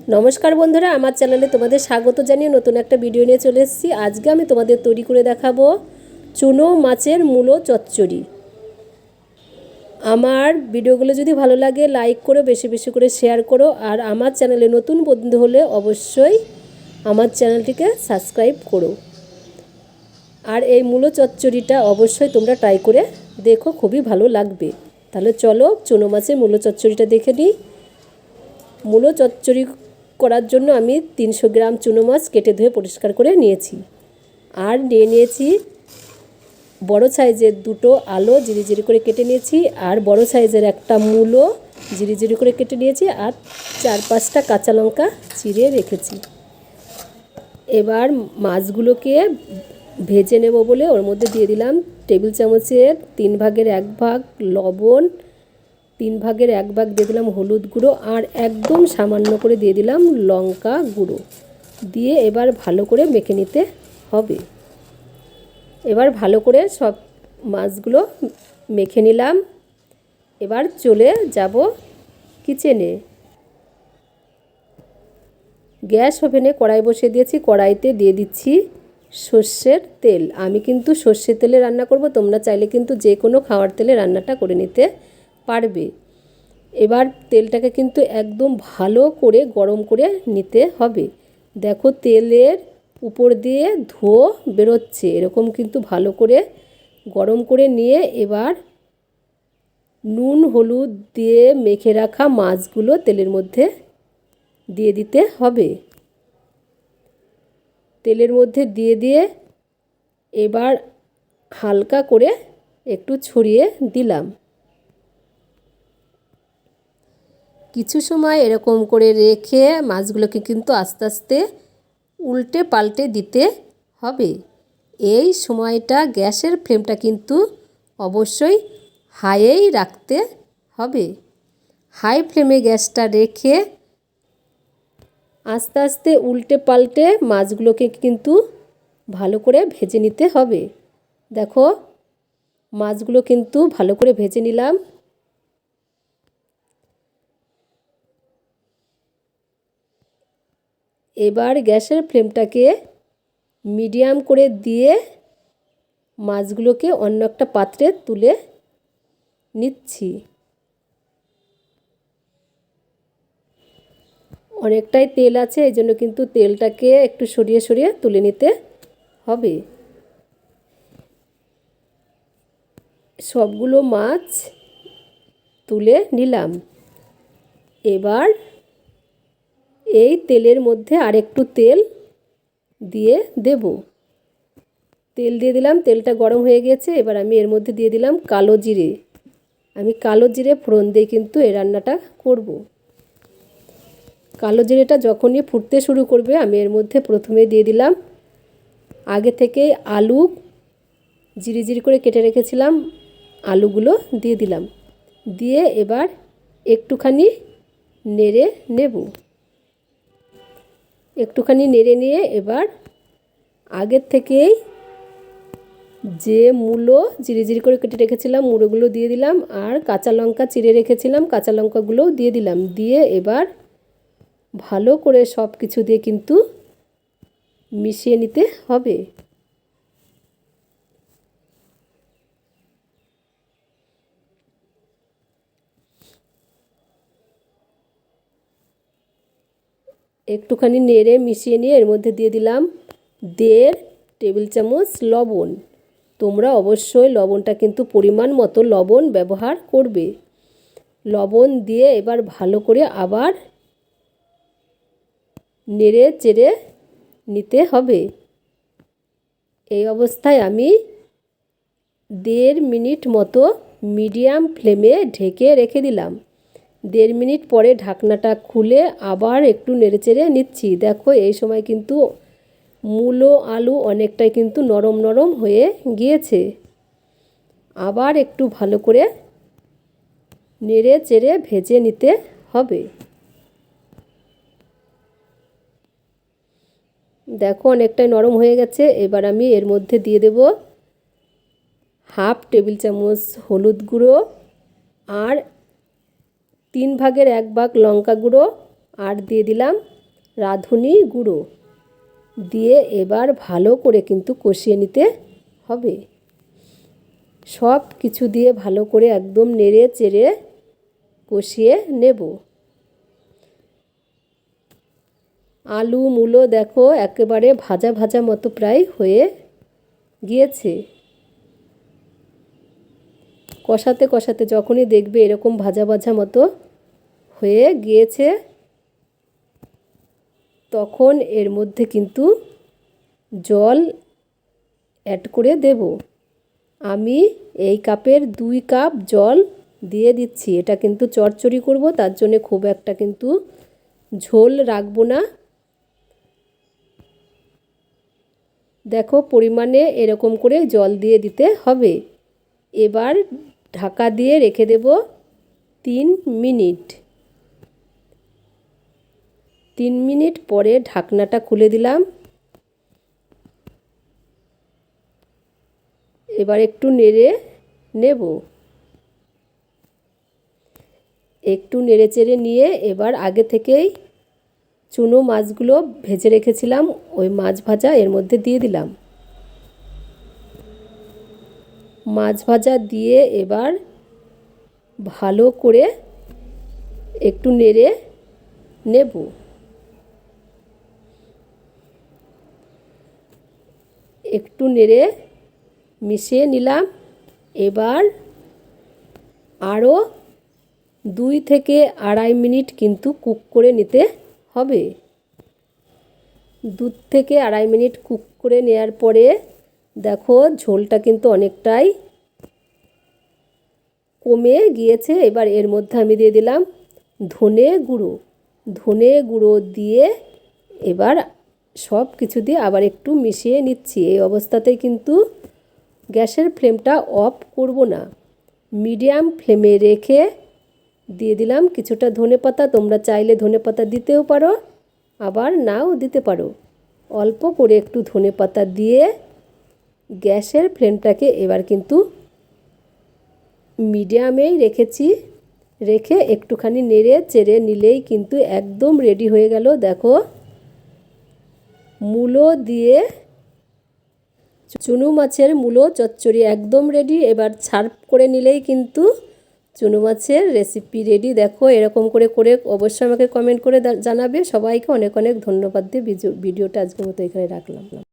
নমস্কার বন্ধুরা, আমার চ্যানেলে তোমাদের স্বাগত জানিয়ে নতুন একটা ভিডিও নিয়ে চলে এসেছি। আজকে আমি তোমাদের তৈরি করে দেখাবো চুনো মাছের মূলো চচ্চড়ি। আমার ভিডিওগুলো যদি ভালো লাগে লাইক করো, বেশি বেশি করে শেয়ার করো, আর আমার চ্যানেলে নতুন বন্ধু হলে অবশ্যই আমার চ্যানেলটিকে সাবস্ক্রাইব করো। আর এই মূলো চচ্চড়িটা অবশ্যই তোমরা ট্রাই করে দেখো, খুবই ভালো লাগবে। তাহলে চলো চুনো মাছের মূলো চচ্চড়িটা দেখে নিই। মূলো চচ্চড়ি করার জন্য আমি 300 গ্রাম চুনো মাছ কেটে ধুয়ে পরিষ্কার করে নিয়েছি। আর নিয়েছি বড় সাইজের দুটো আলু জিরি করে কেটে নিয়েছি, আর বড় সাইজের একটা মূলো জিরি করে কেটে নিয়েছি, আর 4-5টা কাঁচা লঙ্কা চিড়ে রেখেছি। এবার মাছগুলোকে ভেজে নেব বলে ওর মধ্যে দিয়ে দিলাম টেবিল চামচের 3 ভাগের 1 ভাগ লবণ, 3 ভাগের 1 ভাগ দিয়ে দিলাম হলুদ গুঁড়ো, আর একদম সামান্য করে দিয়ে দিলাম লঙ্কা গুঁড়ো দিয়ে এবার ভালো করে মেখে নিতে হবে। এবার ভালো করে সব মাছগুলো মেখে নিলাম। এবার চলে যাব কিচেনে। গ্যাস ওভেনে কড়াই বসিয়ে দিয়েছি। কড়াইতে দিয়ে দিচ্ছি সর্ষের তেল। আমি কিন্তু সর্ষের তেলে রান্না করব, তোমরা চাইলে কিন্তু যে কোনো খাওয়ার তেলে রান্নাটা করে নিতে পারবে। এবার তেলটাকে কিন্তু একদম ভালো করে গরম করে নিতে হবে। দেখো তেলের উপর দিয়ে ধোঁয়া বেরোচ্ছে, এরকম কিন্তু ভালো করে গরম করে নিয়ে এবার নুন হলুদ দিয়ে মেখে রাখা মাছগুলো তেলের মধ্যে দিয়ে দিতে হবে। তেলের মধ্যে দিয়ে এবার হালকা করে একটু ছড়িয়ে দিলাম। কিছু সময় এরকম করে রেখে মাছগুলোকে কিন্তু আস্তে আস্তে উল্টে পাল্টে দিতে হবে। এই সময়টা গ্যাসের ফ্লেমটা কিন্তু অবশ্যই হাইয়েই রাখতে হবে। হাই ফ্লেমে গ্যাসটা রেখে আস্তে আস্তে উল্টে পাল্টে মাছগুলোকে কিন্তু ভালো করে ভেজে নিতে হবে। দেখো মাছগুলো কিন্তু ভালো করে ভেজে নিলাম। এবার গ্যাসের ফ্লেমটাকে মিডিয়াম করে দিয়ে মাছগুলোকে অন্য একটা পাত্রে তুলে নিচ্ছি। অনেকটাই তেল আছে, এই জন্য কিন্তু তেলটাকে একটু সরিয়ে সরিয়ে তুলে নিতে হবে। সবগুলো মাছ তুলে নিলাম। এবার এই তেলের মধ্যে আরেকটু তেল দিয়ে দেব। তেল দিয়ে দিলাম, তেলটা গরম হয়ে গেছে। এবার আমি এর মধ্যে দিয়ে দিলাম কালো জিরে। আমি কালো জিরে ফোড়ন দিয়ে কিন্তু এই রান্নাটা করব। কালো জিরেটা যখনই ফুটতে শুরু করবে আমি এর মধ্যে প্রথমে দিয়ে দিলাম আগে থেকে আলু জিরি করে কেটে রেখেছিলাম, আলুগুলো দিয়ে দিলাম। দিয়ে এবার একটুখানি নেড়ে নেব। একটুখানি নেড়ে নিয়ে এবার আগের থেকেই যে মূলো জিরি করে কেটে রেখেছিলাম মূলোগুলো দিয়ে দিলাম, আর কাঁচা লঙ্কা চিড়ে রেখেছিলাম কাঁচা লঙ্কাগুলোও দিয়ে দিলাম। দিয়ে এবার ভালো করে সব কিছু দিয়ে কিন্তু মিশিয়ে নিতে হবে। একটুখানি নেড়ে মিশিয়ে নিয়ে এর মধ্যে দিয়ে দিলাম 1.5 টেবিল চামচ লবণ। তোমরা অবশ্যই লবণটা কিন্তু পরিমাণ মতো লবণ ব্যবহার করবে। লবণ দিয়ে এবার ভালো করে আবার নেড়ে চেড়ে নিতে হবে। এই অবস্থায় আমি 1.5 মিনিট মতো মিডিয়াম ফ্লেমে ঢেকে রেখে দিলাম। 1.5 মিনিট পরে ঢাকনাটা খুলে আবার একটু নেড়েচেড়ে নিচ্ছি। দেখো এই সময় কিন্তু মূলো আলু অনেকটাই কিন্তু নরম নরম হয়ে গিয়েছে। আবার একটু ভালো করে নেড়ে চেড়ে ভেজে নিতে হবে। দেখো অনেকটাই নরম হয়ে গেছে। এবার আমি এর মধ্যে দিয়ে দেব 1/2 টেবিল চামচ হলুদ গুঁড়ো, আর 3 ভাগের 1 ভাগ লঙ্কা গুঁড়ো, আর দিয়ে দিলাম রাঁধুনি গুঁড়ো দিয়ে এবার ভালো করে কিন্তু কষিয়ে নিতে হবে। সব কিছু দিয়ে ভালো করে একদম নেড়ে চেড়ে কষিয়ে নেব। আলু মূলো দেখো একেবারে ভাজা ভাজা মতো প্রায় হয়ে গিয়েছে। কষাতে কষাতে যখনই দেখবে এরকম ভাজা ভাজা মতো হয়ে গিয়েছে, তখন এর মধ্যে কিন্তু জল অ্যাড করে দেব। আমি এই কাপের 2 কাপ জল দিয়ে দিচ্ছি। এটা কিন্তু চচ্চড়ি করব, তার জন্য খুব একটা কিন্তু ঝোল রাখবো না। দেখো পরিমাণে এরকম করে জল দিয়ে দিতে হবে। এবার ঢাকা দিয়ে রেখে দেব 3 মিনিট। 3 মিনিট পরে ঢাকনাটা খুলে দিলাম। এবার একটু নেড়ে নেব। একটু নেড়ে চেড়ে নিয়ে এবার আগে থেকেই চুনো মাছগুলো ভেজে রেখেছিলাম, ওই মাছ ভাজা এর মধ্যে দিয়ে দিলাম। মাছ ভাজা দিয়ে এবার ভালো করে একটু নেড়ে নেব। একটু নেড়ে মিশিয়ে নিলাম। এবার আরও 2 থেকে 2.5 মিনিট কিন্তু কুক করে নিতে হবে। 2 থেকে 2.5 মিনিট কুক করে নেওয়ার পরে দেখো ঝোলটা কিন্তু অনেকটাই কমে গিয়েছে। এবার এর মধ্যে আমি দিয়ে দিলাম ধনে গুঁড়ো। ধনে গুঁড়ো দিয়ে এবার সব কিছু দিয়ে আবার একটু মিশিয়ে নিচ্ছি। এই অবস্থাতেই কিন্তু গ্যাসের ফ্লেমটা অফ করব না, মিডিয়াম ফ্লেমে রেখে দিয়ে দিলাম কিছুটা ধনেপাতা। তোমরা চাইলে ধনেপাতা দিতেও পারো, আবার নাও দিতে পারো। অল্প করে একটু ধনেপাতা দিয়ে গ্যাসের ফ্লেমটাকে এবার কিন্তু মিডিয়ামেই রেখেছি। রেখে একটুখানি নেড়ে চেড়ে নিলেই কিন্তু একদম রেডি হয়ে গেল। দেখো মূলো দিয়ে চুনো মাছের মূলো চচ্চড়ি একদম রেডি। এবার সার্ভ করে নিলেই কিন্তু চুনো মাছের রেসিপি রেডি। দেখো এরকম করে করে অবশ্যই আমাকে কমেন্ট করে জানাবে। সবাইকে অনেক অনেক ধন্যবাদ দিয়ে ভিডিওটা আজকের মতো এখানে রাখলাম।